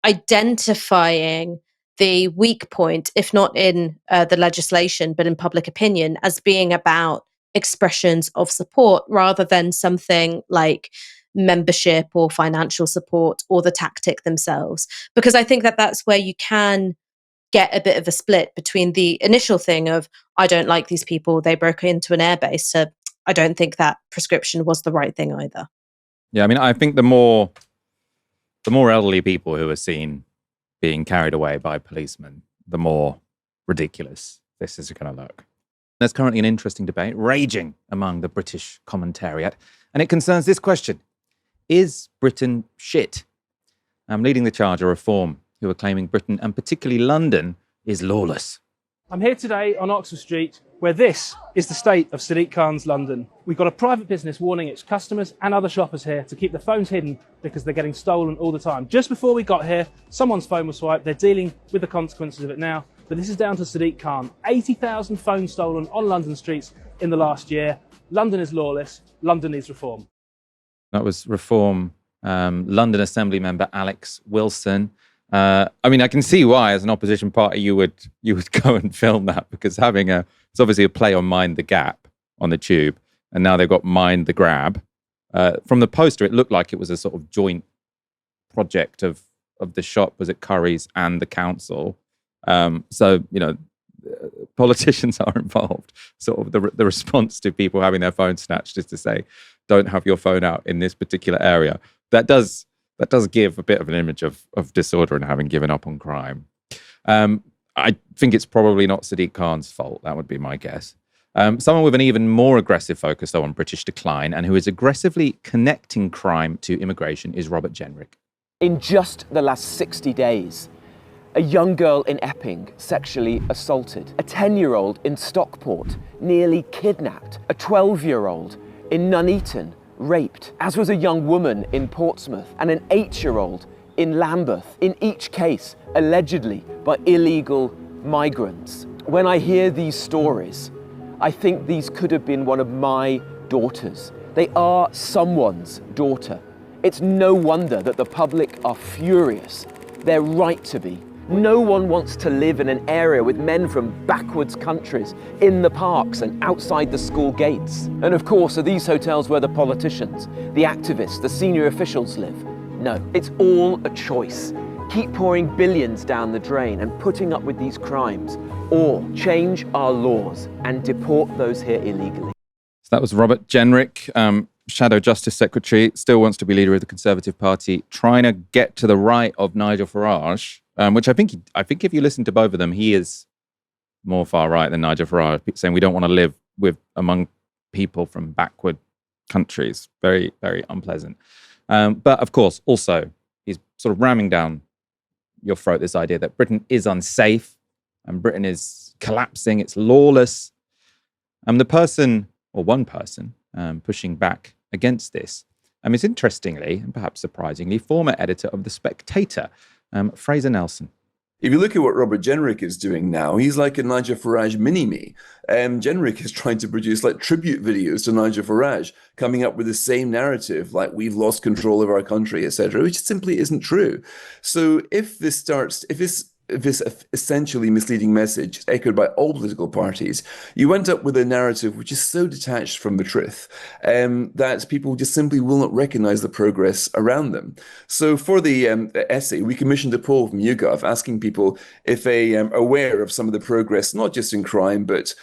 identifying the weak point, if not in the legislation, but in public opinion, as being about expressions of support rather than something like membership or financial support or the tactic themselves. Because I think that that's where you can get a bit of a split between the initial thing of, I don't like these people, they broke into an airbase, to I don't think that prescription was the right thing either. Yeah, I mean, I think the more elderly people who are seen being carried away by policemen, the more ridiculous this is going to look. There's currently an interesting debate raging among the British commentariat, and it concerns this question: is Britain shit? Leading the charge are Reform, who are claiming Britain, and particularly London, is lawless. I'm here today on Oxford Street, where this is the state of Sadiq Khan's London. We've got a private business warning its customers and other shoppers here to keep their phones hidden because they're getting stolen all the time. Just before we got here, someone's phone was swiped. They're dealing with the consequences of it now. But this is down to Sadiq Khan. 80,000 phones stolen on London streets in the last year. London is lawless. London needs reform. That was Reform London Assembly member Alex Wilson. I mean, I can see why, as an opposition party, you would go and film that, because it's obviously a play on Mind the Gap on the Tube, and now they've got Mind the Grab. From the poster, it looked like it was a sort of joint project of the shop, was it Curry's and the council. So, politicians are involved. Sort of the response to people having their phone snatched is to say, don't have your phone out in this particular area. That does give a bit of an image of disorder and having given up on crime. I think it's probably not Sadiq Khan's fault. That would be my guess. Someone with an even more aggressive focus, though, on British decline, and who is aggressively connecting crime to immigration, is Robert Jenrick. In just the last 60 days, a young girl in Epping sexually assaulted, a 10-year-old in Stockport nearly kidnapped, a 12-year-old in Nuneaton raped, as was a young woman in Portsmouth and an 8-year-old in Lambeth, in each case allegedly by illegal migrants. When I hear these stories, I think these could have been one of my daughters. They are someone's daughter. It's no wonder that the public are furious. They're right to be. No one wants to live in an area with men from backwards countries in the parks and outside the school gates. And of course, are these hotels where the politicians, the activists, the senior officials live? No, it's all a choice. Keep pouring billions down the drain and putting up with these crimes, or change our laws and deport those here illegally. So that was Robert Jenrick, Shadow Justice Secretary, still wants to be leader of the Conservative Party, trying to get to the right of Nigel Farage. Which I think if you listen to both of them, he is more far right than Nigel Farage, saying we don't want to live among people from backward countries. Very, very unpleasant. But of course, also, he's sort of ramming down your throat this idea that Britain is unsafe and Britain is collapsing, it's lawless. The person, or one person, pushing back against this is, interestingly, and perhaps surprisingly, former editor of The Spectator, Fraser Nelson. If you look at what Robert Jenrick is doing now, he's like a Nigel Farage mini-me. Jenrick is trying to produce like tribute videos to Nigel Farage, coming up with the same narrative, like we've lost control of our country, etc., which simply isn't true. So if this this essentially misleading message echoed by all political parties, you end up with a narrative which is so detached from the truth that people just simply will not recognize the progress around them. So for the essay, we commissioned a poll from YouGov asking people if they are aware of some of the progress, not just in crime, but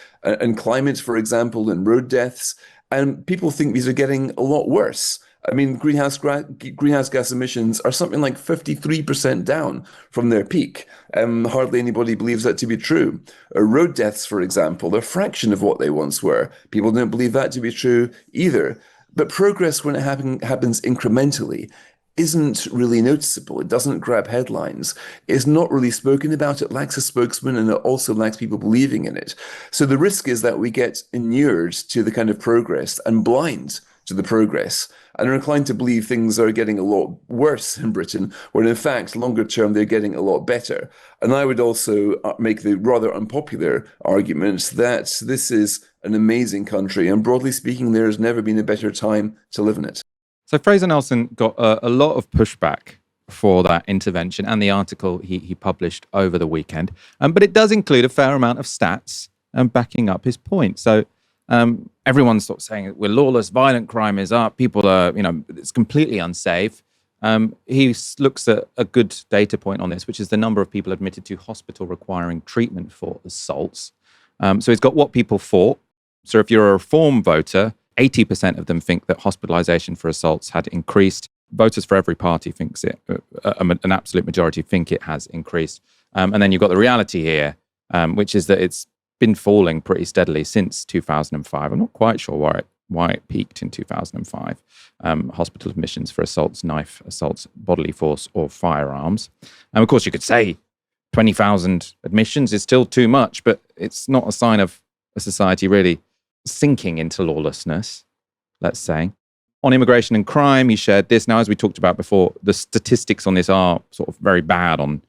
in climate, for example, and road deaths. And people think these are getting a lot worse. I mean, greenhouse gas emissions are something like 53% down from their peak. Hardly anybody believes that to be true. Road deaths, for example, they're a fraction of what they once were. People don't believe that to be true either. But progress, when it happens incrementally, isn't really noticeable. It doesn't grab headlines. It's not really spoken about. It lacks a spokesman, and it also lacks people believing in it. So the risk is that we get inured to the kind of progress and blind to the progress, and are inclined to believe things are getting a lot worse in Britain, when in fact, longer term, they're getting a lot better. And I would also make the rather unpopular argument that this is an amazing country, and broadly speaking, there has never been a better time to live in it. So Fraser Nelson got a lot of pushback for that intervention and the article he published over the weekend. But it does include a fair amount of stats backing up his point. So everyone's sort of saying we're lawless, violent crime is up, people are, it's completely unsafe. He looks at a good data point on this, which is the number of people admitted to hospital requiring treatment for assaults. So he's got what people thought. So if you're a Reform voter, 80% of them think that hospitalisation for assaults had increased. Voters for every party thinks it, an absolute majority think it has increased. And then you've got the reality here, which is that it's been falling pretty steadily since 2005. I'm not quite sure why it peaked in 2005. Hospital admissions for assaults, knife assaults, bodily force or firearms. And of course you could say 20,000 admissions is still too much, but it's not a sign of a society really sinking into lawlessness, let's say. On immigration and crime, he shared this. Now, as we talked about before, the statistics on this are sort of very bad on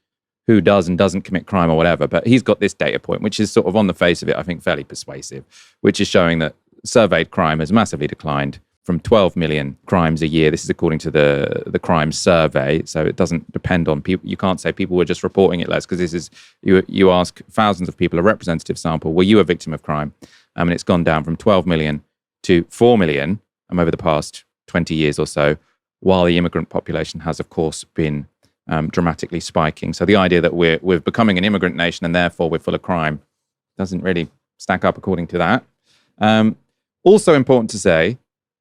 who does and doesn't commit crime or whatever, but he's got this data point, which is sort of on the face of it, I think, fairly persuasive, which is showing that surveyed crime has massively declined from 12 million crimes a year. This is according to the crime survey, so it doesn't depend on people. You can't say people were just reporting it less, because this is, you ask thousands of people, a representative sample, were you a victim of crime? And it's gone down from 12 million to 4 million over the past 20 years or so, while the immigrant population has, of course, been dramatically spiking. So the idea that we're becoming an immigrant nation and therefore we're full of crime doesn't really stack up according to that. Also important to say,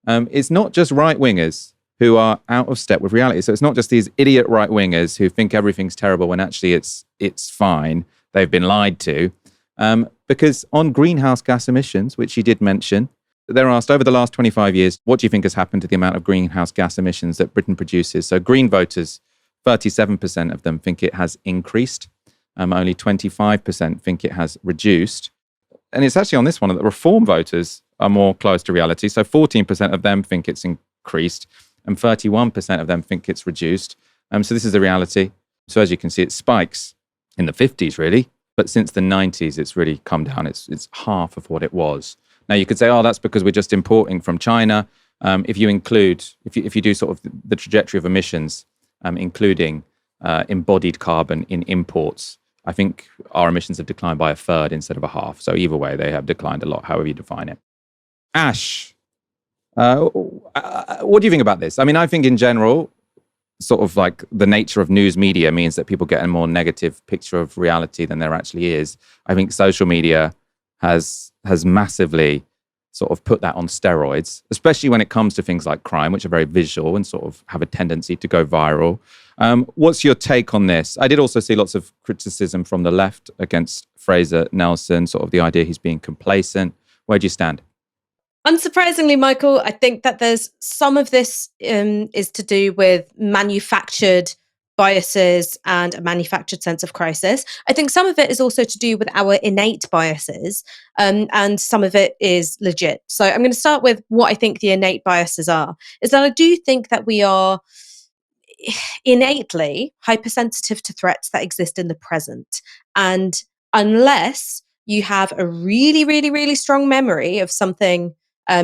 it's not just right-wingers who are out of step with reality. So it's not just these idiot right-wingers who think everything's terrible when actually it's fine. They've been lied to. Because on greenhouse gas emissions, which he did mention, they're asked over the last 25 years, what do you think has happened to the amount of greenhouse gas emissions that Britain produces? So Green voters, 37% of them think it has increased. Only 25% think it has reduced. And it's actually on this one that the Reform voters are more close to reality. So 14% of them think it's increased and 31% of them think it's reduced. So this is the reality. So as you can see, it spikes in the 50s, really. But since the 90s, it's really come down. It's half of what it was. Now, you could say, oh, that's because we're just importing from China. If you do sort of the trajectory of emissions, including embodied carbon in imports, I think our emissions have declined by a third instead of a half. So either way, they have declined a lot, however you define it. Ash, what do you think about this? I mean, I think in general, sort of like the nature of news media means that people get a more negative picture of reality than there actually is. I think social media has massively sort of put that on steroids, especially when it comes to things like crime, which are very visual and sort of have a tendency to go viral. What's your take on this? I did also see lots of criticism from the left against Fraser Nelson, sort of the idea he's being complacent. Where do you stand? Unsurprisingly, Michael, I think that there's some of this is to do with manufactured biases and a manufactured sense of crisis. I think some of it is also to do with our innate biases, and some of it is legit. So I'm going to start with what I think the innate biases are, is that I do think that we are innately hypersensitive to threats that exist in the present. And unless you have a really, really, really strong memory of something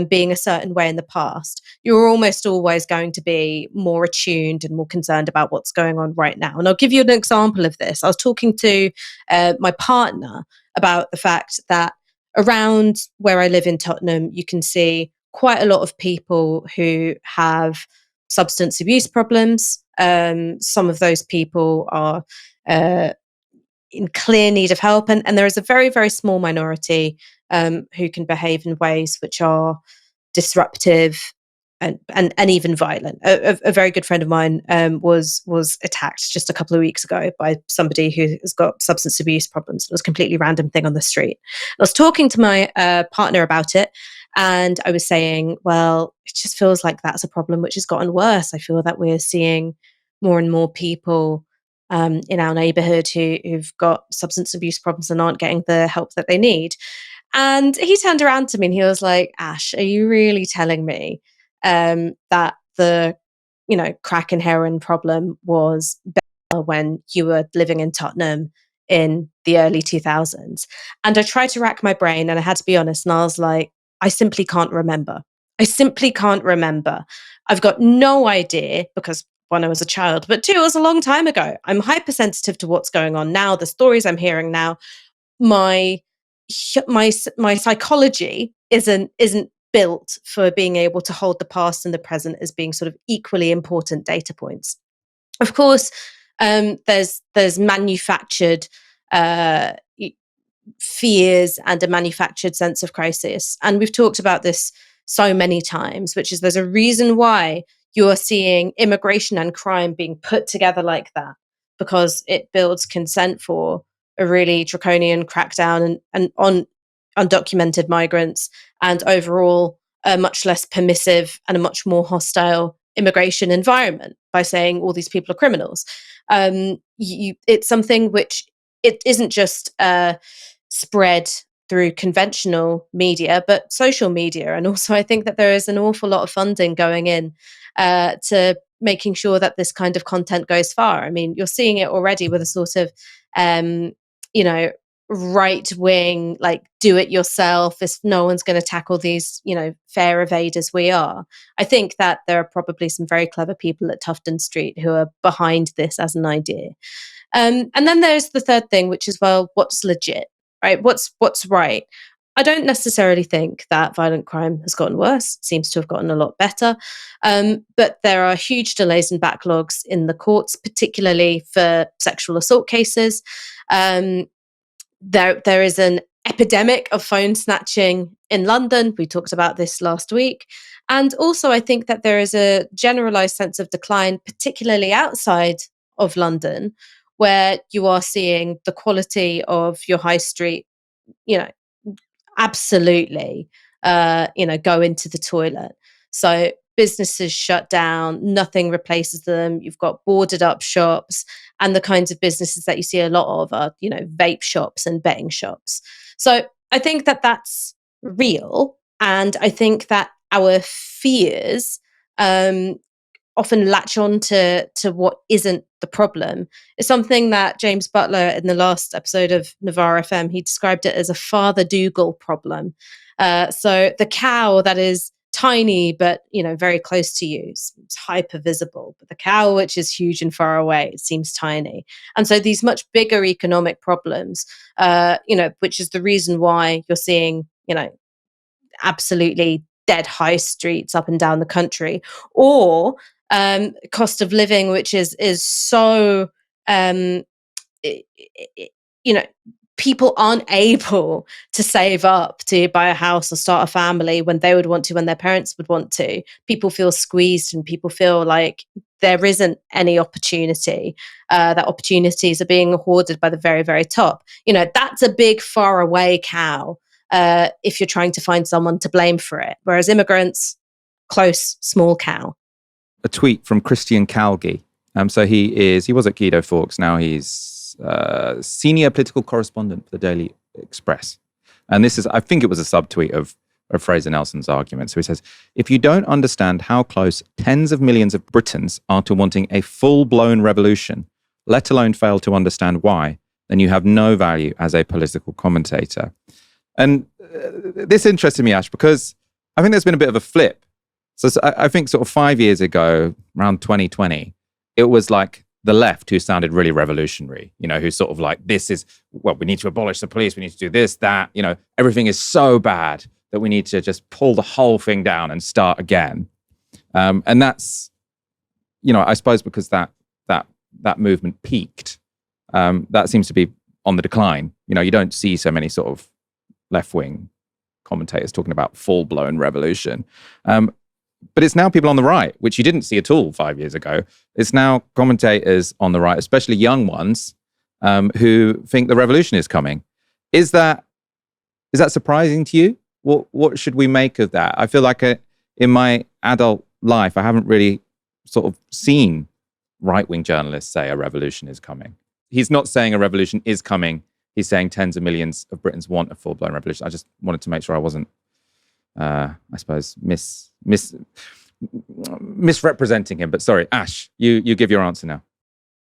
being a certain way in the past, you're almost always going to be more attuned and more concerned about what's going on right now. And I'll give you an example of this. I was talking to my partner about the fact that around where I live in Tottenham, you can see quite a lot of people who have substance abuse problems. Some of those people are in clear need of help, and there is a very, very small minority who can behave in ways which are disruptive and even violent. A very good friend of mine was attacked just a couple of weeks ago by somebody who has got substance abuse problems. It was a completely random thing on the street. I was talking to my partner about it, and I was saying, well, it just feels like that's a problem which has gotten worse. I feel that we're seeing more and more people in our neighborhood who've got substance abuse problems and aren't getting the help that they need. And he turned around to me and he was like, Ash, are you really telling me that the, crack and heroin problem was better when you were living in Tottenham in the early 2000s? And I tried to rack my brain, and I had to be honest, and I was like, I simply can't remember. I've got no idea, because one, I was a child, but two, it was a long time ago. I'm hypersensitive to what's going on now, the stories I'm hearing now. My psychology isn't built for being able to hold the past and the present as being sort of equally important data points. Of course, there's manufactured fears and a manufactured sense of crisis, and we've talked about this so many times, which is there's a reason why you're seeing immigration and crime being put together like that, because it builds consent for a really draconian crackdown and on undocumented migrants, and overall a much less permissive and a much more hostile immigration environment by saying all these people are criminals. It's something which it isn't just spread through conventional media, but social media. And also I think that there is an awful lot of funding going in to making sure that this kind of content goes far. I mean, you're seeing it already with a sort of, right wing, like do it yourself, if no one's going to tackle these, fair evaders we are. I think that there are probably some very clever people at Tufton Street who are behind this as an idea. And then there's the third thing, which is, well, what's legit, right? What's right? I don't necessarily think that violent crime has gotten worse. It seems to have gotten a lot better. But there are huge delays and backlogs in the courts, particularly for sexual assault cases. There is an epidemic of phone snatching in London. We talked about this last week. And also, I think that there is a generalized sense of decline, particularly outside of London, where you are seeing the quality of your high street, absolutely, go into the toilet. So businesses shut down, nothing replaces them. You've got boarded up shops, and the kinds of businesses that you see a lot of are, vape shops and betting shops. So I think that that's real. And I think that our fears often latch on to what isn't the problem. It's something that James Butler, in the last episode of Novara FM, he described it as a Father Dougal problem. So the cow that is tiny but very close to you, it's hyper visible, but the cow which is huge and far away, it seems tiny. And so these much bigger economic problems, which is the reason why you're seeing absolutely dead high streets up and down the country, or cost of living, which is so people aren't able to save up to buy a house or start a family when they would want to, when their parents would want to. People feel squeezed, and people feel like there isn't any opportunity, that opportunities are being hoarded by the very, very top. That's a big, far away cow if you're trying to find someone to blame for it. Whereas immigrants, close, small cow. A tweet from Christian Calgi. So he was at Guido Fawkes. Now he's senior political correspondent for the Daily Express. And this is, I think it was a subtweet of Fraser Nelson's argument. So he says, if you don't understand how close tens of millions of Britons are to wanting a full-blown revolution, let alone fail to understand why, then you have no value as a political commentator. And this interested me, Ash, because I think there's been a bit of a flip. So I think sort of 5 years ago, around 2020, it was like the left who sounded really revolutionary, who sort of like, we need to abolish the police, we need to do this, that, everything is so bad that we need to just pull the whole thing down and start again. And that's, I suppose because that movement peaked, that seems to be on the decline. You don't see so many sort of left-wing commentators talking about full-blown revolution. But it's now people on the right, which you didn't see at all 5 years ago. It's now commentators on the right, especially young ones, who think the revolution is coming. Is that surprising to you? What should we make of that? I feel like in my adult life, I haven't really sort of seen right-wing journalists say a revolution is coming. He's not saying a revolution is coming. He's saying tens of millions of Britons want a full-blown revolution. I just wanted to make sure I wasn't, I suppose, misrepresenting him. But sorry, Ash, you give your answer now.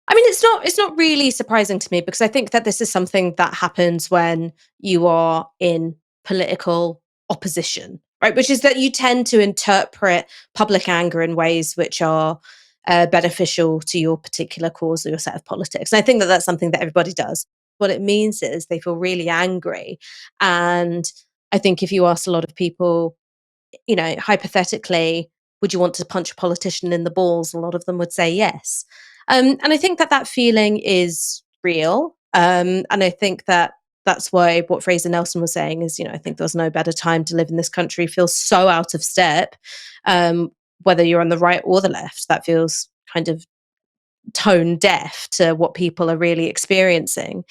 I mean, it's not really surprising to me, because I think that this is something that happens when you are in political opposition, right? Which is that you tend to interpret public anger in ways which are beneficial to your particular cause or your set of politics. And I think that that's something that everybody does. What it means is they feel really angry. And I think if you ask a lot of people, hypothetically, would you want to punch a politician in the balls? A lot of them would say yes. And I think that feeling is real. And I think that's why what Fraser Nelson was saying is, I think there's no better time to live in this country. Feels so out of step, whether you're on the right or the left. That feels kind of tone deaf to what people are really experiencing.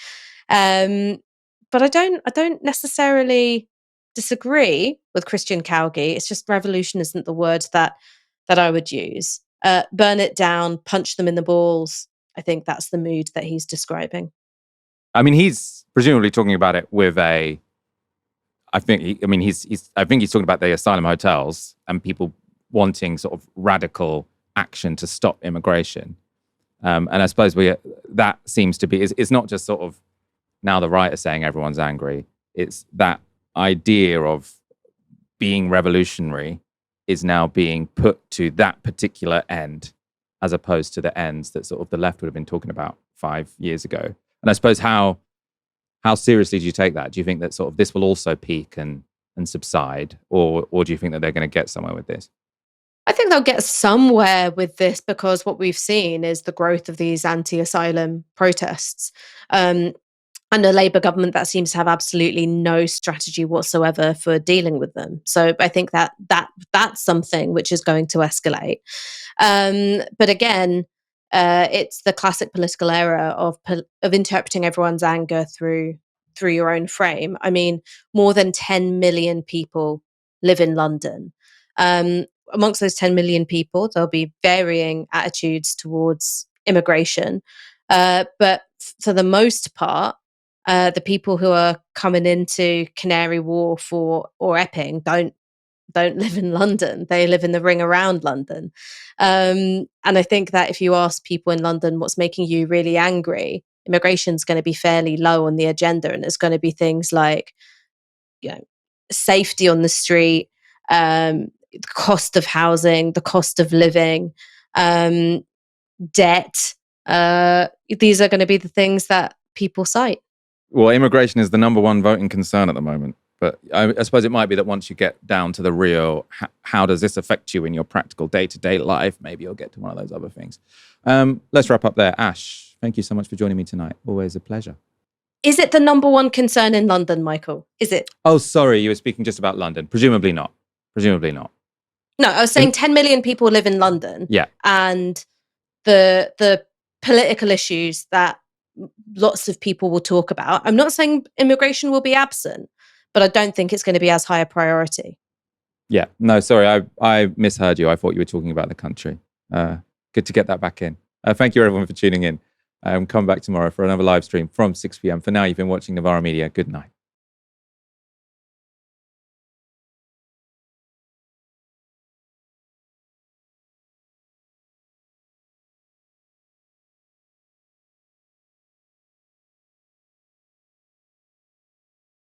But I don't necessarily disagree with Christian Cowgie. It's just revolution isn't the word that I would use. Burn it down, punch them in the balls. I think that's the mood that he's describing. I mean, he's presumably talking about it with I think he's talking about the asylum hotels and people wanting sort of radical action to stop immigration. And I suppose that seems to be, it's not just sort of now the right is saying everyone's angry. It's that idea of being revolutionary is now being put to that particular end, as opposed to the ends that sort of the left would have been talking about 5 years ago. And I suppose how seriously do you take that? Do you think that sort of this will also peak and subside, or do you think that they're going to get somewhere with this? I think they'll get somewhere with this, because what we've seen is the growth of these anti-asylum protests. And a Labour government that seems to have absolutely no strategy whatsoever for dealing with them. So I think that's something which is going to escalate. But again, it's the classic political error of interpreting everyone's anger through your own frame. I mean, more than 10 million people live in London. Amongst those 10 million people, there'll be varying attitudes towards immigration. But for the most part, the people who are coming into Canary Wharf or Epping don't live in London. They live in the ring around London. And I think that if you ask people in London what's making you really angry, immigration's going to be fairly low on the agenda. And it's going to be things like, safety on the street, the cost of housing, the cost of living, debt. These are going to be the things that people cite. Well, immigration is the number one voting concern at the moment. But I suppose it might be that once you get down to the real, how does this affect you in your practical day-to-day life? Maybe you'll get to one of those other things. Let's wrap up there. Ash, thank you so much for joining me tonight. Always a pleasure. Is it the number one concern in London, Michael? Is it? Oh, sorry. You were speaking just about London. Presumably not. No, I was saying 10 million people live in London. Yeah. And the political issues that lots of people will talk about. I'm not saying immigration will be absent, but I don't think it's going to be as high a priority. Yeah. No, sorry. I misheard you. I thought you were talking about the country. Good to get that back in. Thank you, everyone, for tuning in. Come back tomorrow for another live stream from 6 p.m. For now, you've been watching Novara Media. Good night.